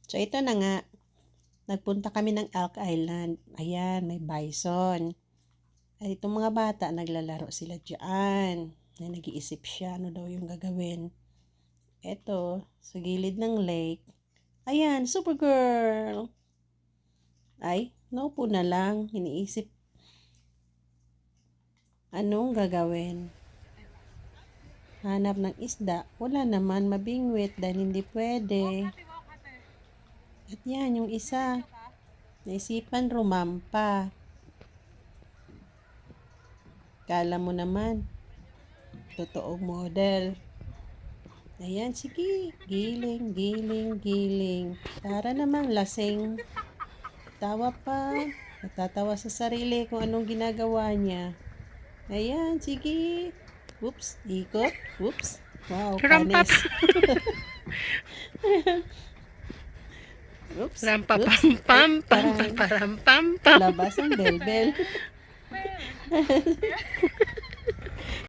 So, ito na nga. Nagpunta kami ng Elk Island. Ayan, may bison. At itong mga bata, naglalaro sila dyan. Nag-iisip siya, ano daw yung gagawin. Ito, sa gilid ng lake. Ayan, Supergirl! Ay, naupo na lang. Iniisip, anong gagawin? Hanap ng isda. Wala naman, mabingwit dahil hindi pwede. At yan, yung isa. Naisipan rumampa. Kala mo naman, totoong model. Ayan, sige. Giling, giling, giling. Para naman, lasing. Tawa pa. Natatawa sa sarili kung anong ginagawa niya. Ayan, sige. Oops, ikot. Oops. Wow, Rampap. panis. Oops, Rampap oops. pam pam pam Parang pam pam pam. labas ang bell-bell.